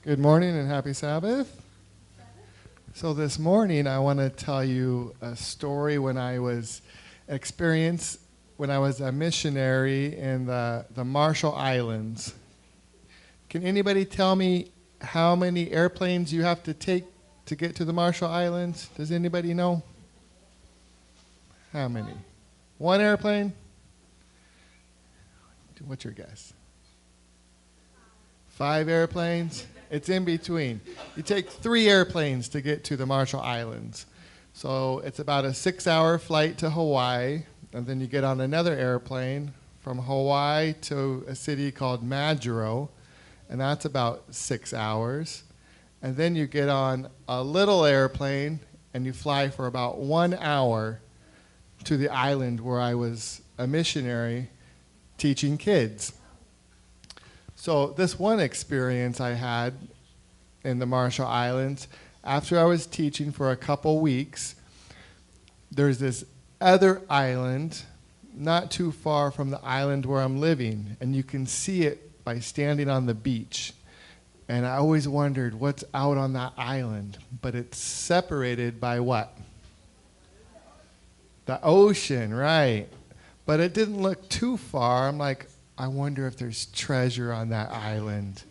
Good morning and happy Sabbath. So this morning I want to tell you a story when I was a missionary in the Marshall Islands. Can anybody tell me how many airplanes you have to take to get to the Marshall Islands? Does anybody know? How many? One airplane? What's your guess? 5 airplanes? It's in between. You take 3 airplanes to get to the Marshall Islands. So it's about a 6-hour flight to Hawaii, and then you get on another airplane from Hawaii to a city called Majuro, and that's about 6 hours. And then you get on a little airplane, and you fly for about 1 hour to the island where I was a missionary teaching kids. So this one experience I had in the Marshall Islands, after I was teaching for a couple weeks, there's this other island not too far from the island where I'm living, and you can see it by standing on the beach. And I always wondered what's out on that island, but it's separated by what? The ocean, right. But it didn't look too far. I'm like, I wonder if there's treasure on that island.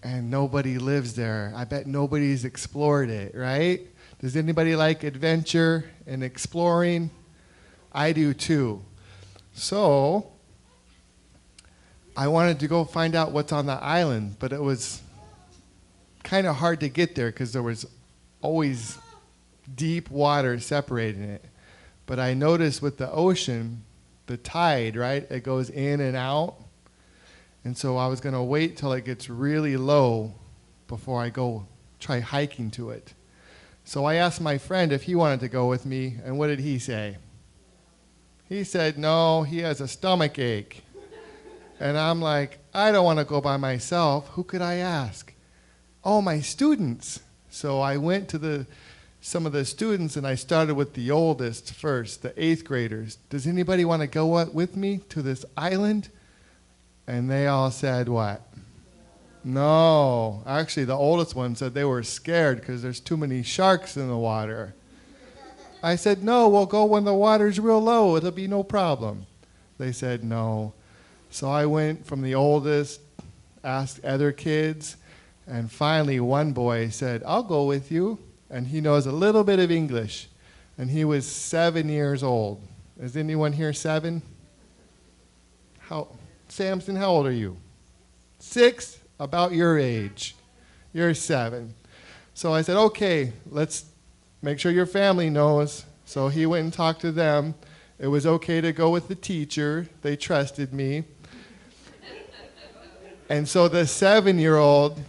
And nobody lives there. I bet nobody's explored it, right? Does anybody like adventure and exploring? I do too. So I wanted to go find out what's on that island, but it was kind of hard to get there because there was always deep water separating it. But I noticed with the ocean, the tide, right? It goes in and out. And so I was going to wait till it gets really low before I go try hiking to it. So I asked my friend if he wanted to go with me, and what did he say? He said, no, he has a stomach ache. And I'm like, I don't want to go by myself. Who could I ask? Oh, my students. So I went to some of the students, and I started with the oldest first, the 8th graders. Does anybody want to go with me to this island? And they all said what? No. Actually, the oldest one said they were scared because there's too many sharks in the water. I said, no, we'll go when the water's real low. It'll be no problem. They said no. So I went from the oldest, asked other kids, and finally one boy said, I'll go with you. And he knows a little bit of English. And he was 7 years old. Is anyone here 7? Samson, how old are you? 6? About your age. You're 7. So I said, okay, let's make sure your family knows. So he went and talked to them. It was okay to go with the teacher. They trusted me. And so the 7-year-old,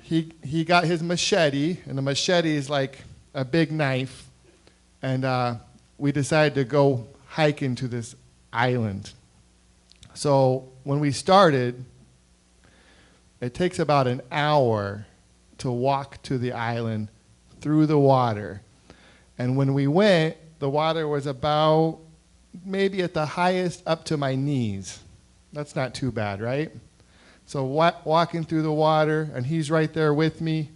he got his machete, and the machete is like a big knife, and we decided to go hiking to this island. So when we started, it takes about an hour to walk to the island through the water. And when we went, the water was about maybe at the highest up to my knees. That's not too bad, right? So walking through the water, and he's right there with me.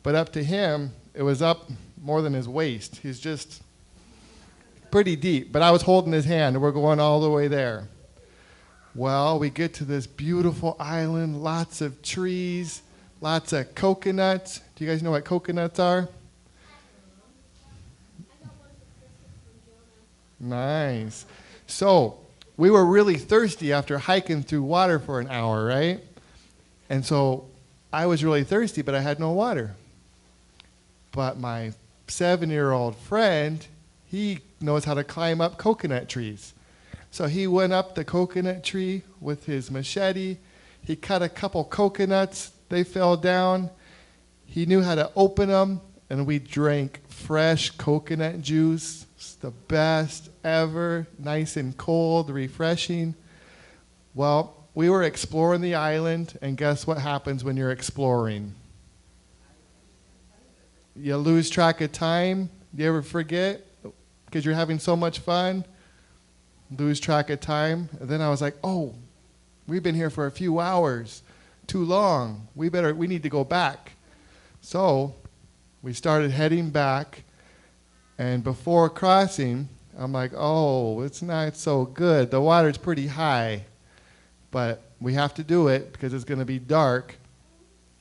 But up to him, it was up more than his waist. He's just pretty deep. But I was holding his hand, and we're going all the way there. Well, we get to this beautiful island, lots of trees, lots of coconuts. Do you guys know what coconuts are? Nice. So we were really thirsty after hiking through water for an hour, right? And so I was really thirsty, but I had no water. But my 7-year-old friend, he knows how to climb up coconut trees. So he went up the coconut tree with his machete. He cut a couple coconuts. They fell down. He knew how to open them, and we drank fresh coconut juice. It's the best ever, nice and cold, refreshing. Well, we were exploring the island, and guess what happens when you're exploring? You lose track of time. Do you ever forget? Because you're having so much fun. Lose track of time. And then I was like, oh, we've been here for a few hours. too long. We need to go back. So we started heading back, and before crossing, I'm like, oh, it's not so good. The water's pretty high, but we have to do it because it's going to be dark.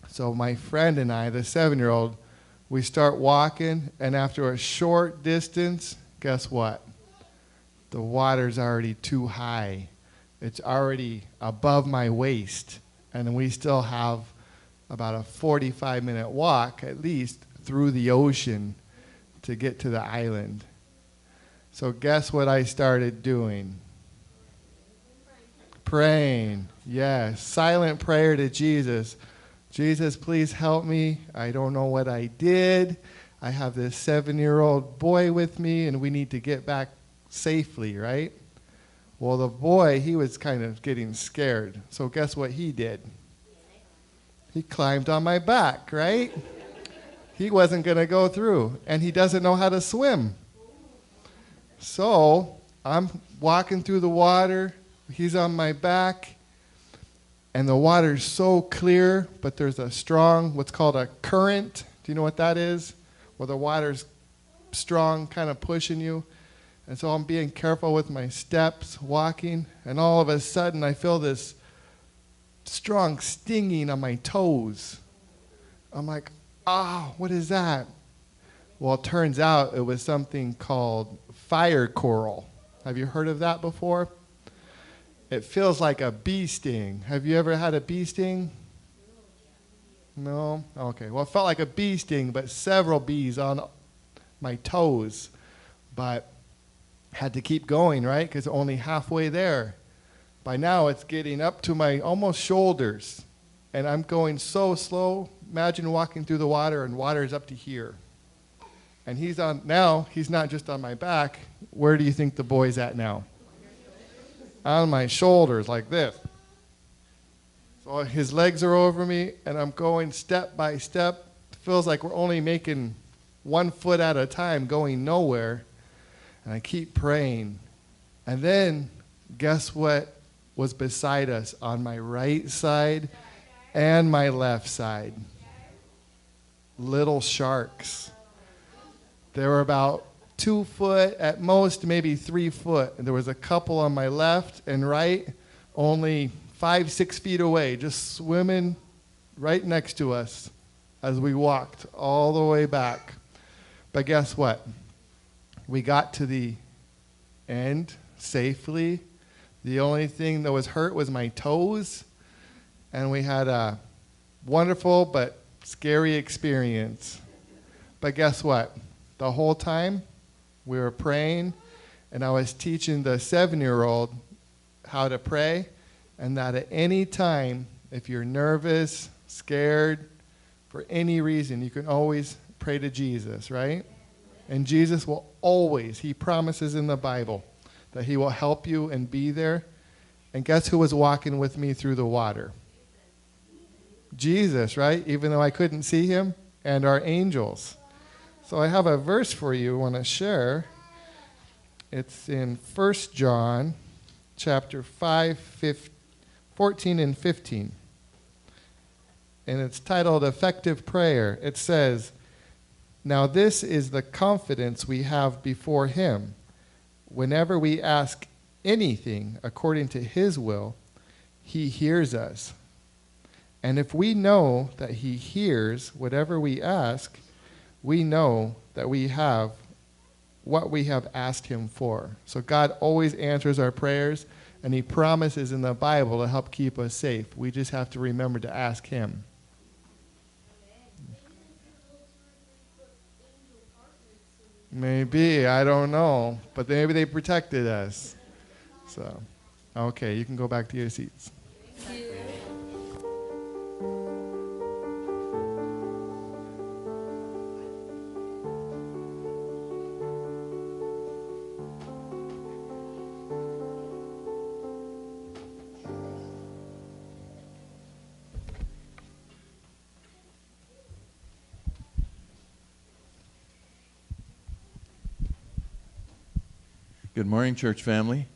So my friend and I, the 7-year-old, we start walking, and after a short distance, guess what? The water's already too high. It's already above my waist, and we still have about a 45-minute walk, at least, through the ocean to get to the island. So guess what I started doing? Praying. Yes. Silent prayer to Jesus. Jesus, please help me. I don't know what I did. I have this 7-year-old boy with me, and we need to get back safely, right? Well, the boy, he was kind of getting scared. So guess what he did? He climbed on my back, right? He wasn't going to go through, and he doesn't know how to swim. So I'm walking through the water. He's on my back, and the water's so clear, but there's a strong, what's called a current. Do you know what that is? Where the water's strong, kind of pushing you. And so I'm being careful with my steps, walking, and all of a sudden I feel this strong stinging on my toes. I'm like, what is that? Well, it turns out it was something called fire coral. Have you heard of that before? It feels like a bee sting. Have you ever had a bee sting? No? Okay. Well, it felt like a bee sting, but several bees on my toes. But had to keep going, right? Because only halfway there. By now, it's getting up to my almost shoulders. And I'm going so slow. Imagine walking through the water, and water is up to here. And he's not just on my back. Where do you think the boy's at now? On my shoulders, like this. So his legs are over me, and I'm going step by step. It feels like we're only making 1 foot at a time, going nowhere. And I keep praying. And then, guess what was beside us on my right side and my left side? Little sharks. They were about 2 foot, at most maybe 3 foot. And there was a couple on my left and right, only 5-6 feet away, just swimming right next to us as we walked all the way back. But guess what? We got to the end safely. The only thing that was hurt was my toes. And we had a wonderful but scary experience. But guess what? The whole time we were praying, and I was teaching the 7-year-old how to pray, and that at any time, if you're nervous, scared, for any reason, you can always pray to Jesus, right? And Jesus will always, he promises in the Bible that he will help you and be there. And guess who was walking with me through the water? Jesus, right? Even though I couldn't see him, and our angels. So I have a verse for you I want to share. It's in 1 John chapter 5, 14 and 15. And it's titled Effective Prayer. It says, "Now this is the confidence we have before him. Whenever we ask anything according to his will, he hears us. And if we know that he hears whatever we ask, we know that we have what we have asked him for." So God always answers our prayers, and he promises in the Bible to help keep us safe. We just have to remember to ask him. Maybe, I don't know. But maybe they protected us. So, okay, you can go back to your seats. Thank you. Good morning, church family.